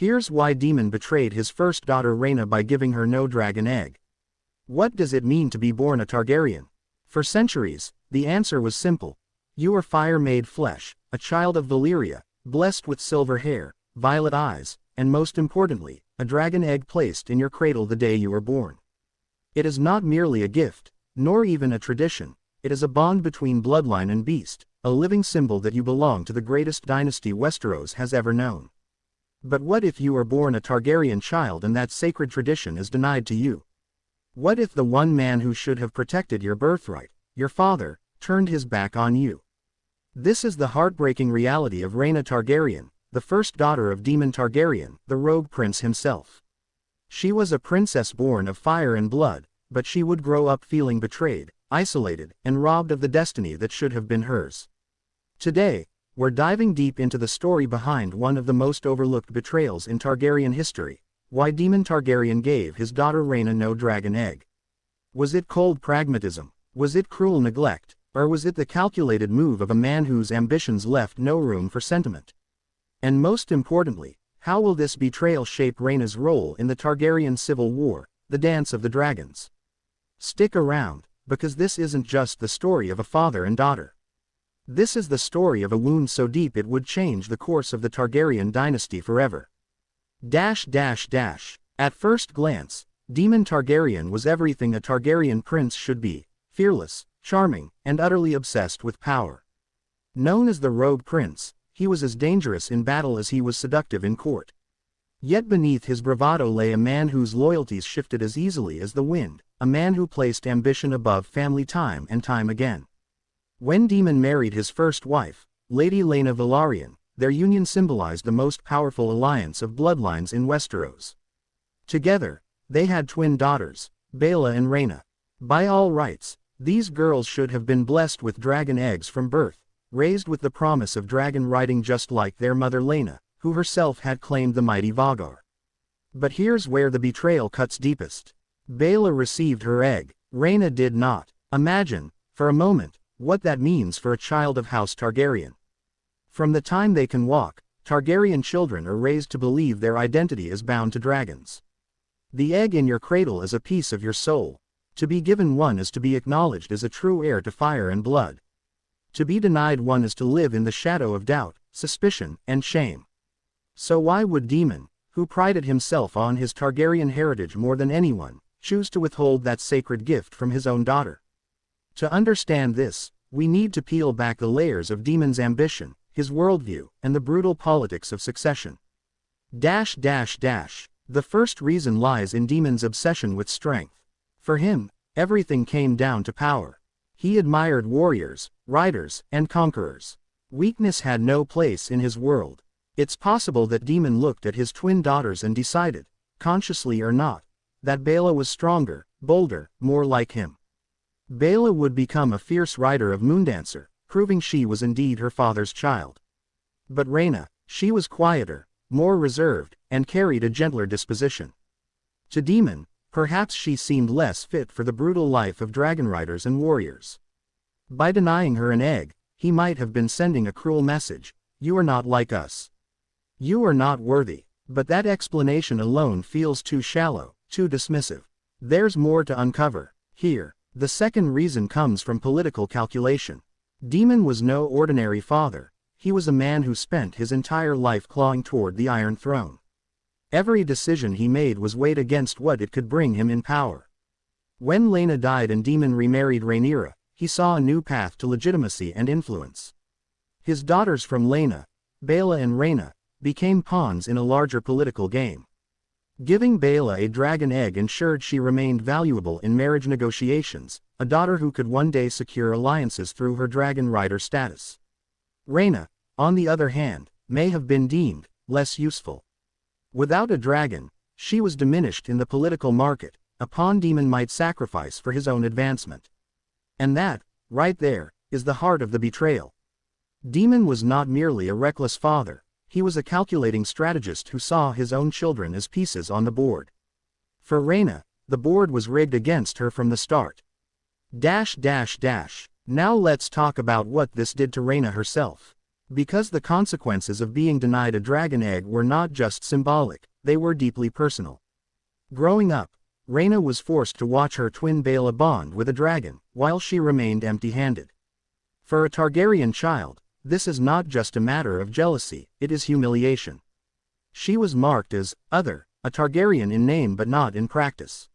Here's why Daemon betrayed his first daughter Rhaena by giving her no dragon egg. What does it mean to be born a Targaryen? For centuries, the answer was simple. You are fire made flesh, a child of Valyria, blessed with silver hair, violet eyes, and most importantly, a dragon egg placed in your cradle the day you were born. It is not merely a gift, nor even a tradition, it is a bond between bloodline and beast, a living symbol that you belong to the greatest dynasty Westeros has ever known. But what if you are born a Targaryen child and that sacred tradition is denied to you? What if the one man who should have protected your birthright, your father, turned his back on you? This is the heartbreaking reality of Rhaena Targaryen, the first daughter of Daemon Targaryen, the rogue prince himself. She was a princess born of fire and blood, but she would grow up feeling betrayed, isolated, and robbed of the destiny that should have been hers. Today, we're diving deep into the story behind one of the most overlooked betrayals in Targaryen history, why Daemon Targaryen gave his daughter Rhaena no dragon egg. Was it cold pragmatism? Was it cruel neglect? Or was it the calculated move of a man whose ambitions left no room for sentiment? And most importantly, how will this betrayal shape Rhaena's role in the Targaryen civil war, the Dance of the Dragons? Stick around, because this isn't just the story of a father and daughter. This is the story of a wound so deep it would change the course of the Targaryen dynasty forever. At first glance, Daemon Targaryen was everything a Targaryen prince should be: fearless, charming, and utterly obsessed with power. Known as the Rogue Prince, he was as dangerous in battle as he was seductive in court. Yet beneath his bravado lay a man whose loyalties shifted as easily as the wind, a man who placed ambition above family time and time again. When Daemon married his first wife, Lady Rhaena Velaryon, their union symbolized the most powerful alliance of bloodlines in Westeros. Together, they had twin daughters, Baela and Rhaena. By all rights, these girls should have been blessed with dragon eggs from birth, raised with the promise of dragon riding just like their mother Rhaena, who herself had claimed the mighty Vhagar. But here's where the betrayal cuts deepest. Baela received her egg, Rhaena did not. Imagine, for a moment, what that means for a child of House Targaryen. From the time they can walk, Targaryen children are raised to believe their identity is bound to dragons. The egg in your cradle is a piece of your soul. To be given one is to be acknowledged as a true heir to fire and blood. To be denied one is to live in the shadow of doubt, suspicion, and shame. So why would Daemon, who prided himself on his Targaryen heritage more than anyone, choose to withhold that sacred gift from his own daughter? To understand this, we need to peel back the layers of Daemon's ambition, his worldview, and the brutal politics of succession. The first reason lies in Daemon's obsession with strength. For him, everything came down to power. He admired warriors, riders, and conquerors. Weakness had no place in his world. It's possible that Daemon looked at his twin daughters and decided, consciously or not, that Baela was stronger, bolder, more like him. Baela would become a fierce rider of Moondancer, proving she was indeed her father's child. But Rhaena, she was quieter, more reserved, and carried a gentler disposition. To Daemon, perhaps she seemed less fit for the brutal life of dragon riders and warriors. By denying her an egg, he might have been sending a cruel message: you are not like us. You are not worthy. But that explanation alone feels too shallow, too dismissive. There's more to uncover here. The second reason comes from political calculation. Daemon was no ordinary father. He was a man who spent his entire life clawing toward the Iron Throne. Every decision he made was weighed against what it could bring him in power. When Rhaena died and Daemon remarried Rhaenyra, he saw a new path to legitimacy and influence. His daughters from Rhaena, Baela and Rhaena, became pawns in a larger political game. Giving Baela a dragon egg ensured she remained valuable in marriage negotiations, a daughter who could one day secure alliances through her dragon rider status. Rhaena, on the other hand, may have been deemed less useful. Without a dragon, she was diminished in the political market, a pawn Daemon might sacrifice for his own advancement. And that, right there, is the heart of the betrayal. Daemon was not merely a reckless father. He was a calculating strategist who saw his own children as pieces on the board. For Rhaena, the board was rigged against her from the start. Now let's talk about what this did to Rhaena herself. Because the consequences of being denied a dragon egg were not just symbolic, they were deeply personal. Growing up, Rhaena was forced to watch her twin Baela bond with a dragon, while she remained empty-handed. For a Targaryen child, this is not just a matter of jealousy, it is humiliation. She was marked as other, a Targaryen in name but not in practice.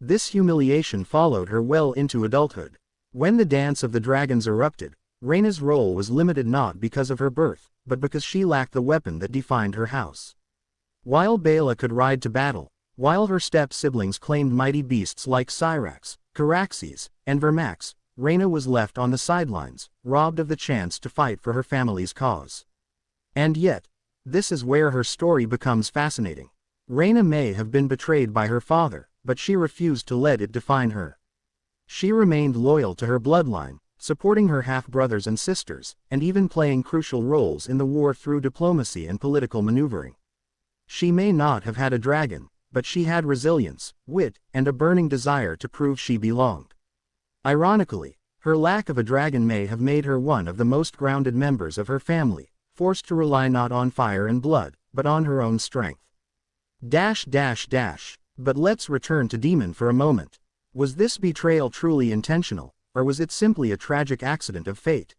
This humiliation followed her well into adulthood. When the Dance of the Dragons erupted, Rhaena's role was limited not because of her birth, but because she lacked the weapon that defined her house. While Baela could ride to battle, while her step-siblings claimed mighty beasts like Syrax, Caraxes, and Vermax, Rhaena was left on the sidelines, robbed of the chance to fight for her family's cause. And yet, this is where her story becomes fascinating. Rhaena may have been betrayed by her father, but she refused to let it define her. She remained loyal to her bloodline, supporting her half-brothers and sisters, and even playing crucial roles in the war through diplomacy and political maneuvering. She may not have had a dragon, but she had resilience, wit, and a burning desire to prove she belonged. Ironically, her lack of a dragon may have made her one of the most grounded members of her family, forced to rely not on fire and blood, but on her own strength. But let's return to Daemon for a moment. Was this betrayal truly intentional, or was it simply a tragic accident of fate?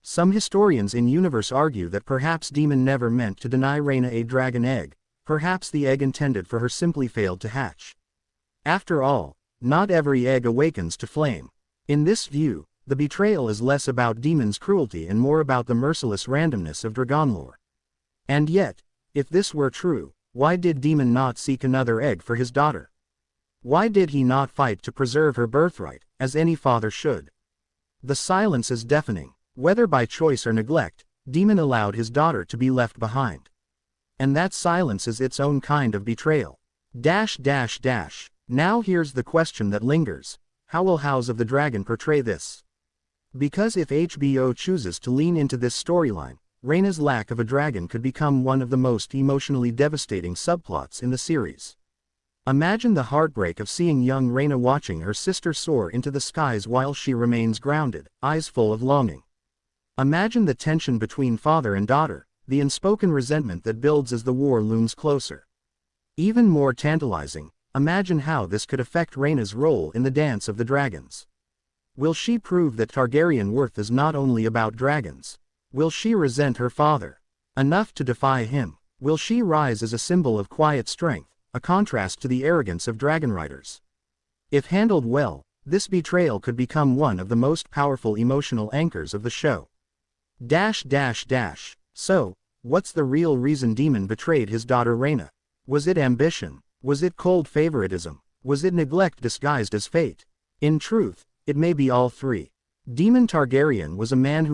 Some historians in universe argue that perhaps Daemon never meant to deny Rhaena a dragon egg, perhaps the egg intended for her simply failed to hatch. After all, not every egg awakens to flame. In this view, the betrayal is less about Daemon's cruelty and more about the merciless randomness of dragonlore. And yet, if this were true, why did Daemon not seek another egg for his daughter? Why did he not fight to preserve her birthright, as any father should? The silence is deafening. Whether by choice or neglect, Daemon allowed his daughter to be left behind. And that silence is its own kind of betrayal. Now here's the question that lingers. How will House of the Dragon portray this? Because if HBO chooses to lean into this storyline, Rhaena's lack of a dragon could become one of the most emotionally devastating subplots in the series. Imagine the heartbreak of seeing young Rhaena watching her sister soar into the skies while she remains grounded, eyes full of longing. Imagine the tension between father and daughter, the unspoken resentment that builds as the war looms closer. Even more tantalizing, imagine how this could affect Rhaena's role in the Dance of the Dragons. Will she prove that Targaryen worth is not only about dragons? Will she resent her father enough to defy him? Will she rise as a symbol of quiet strength, a contrast to the arrogance of dragon riders? If handled well, this betrayal could become one of the most powerful emotional anchors of the show. So, what's the real reason Daemon betrayed his daughter Rhaena? Was it ambition? Was it cold favoritism? Was it neglect disguised as fate? In truth, it may be all three. Daemon Targaryen was a man who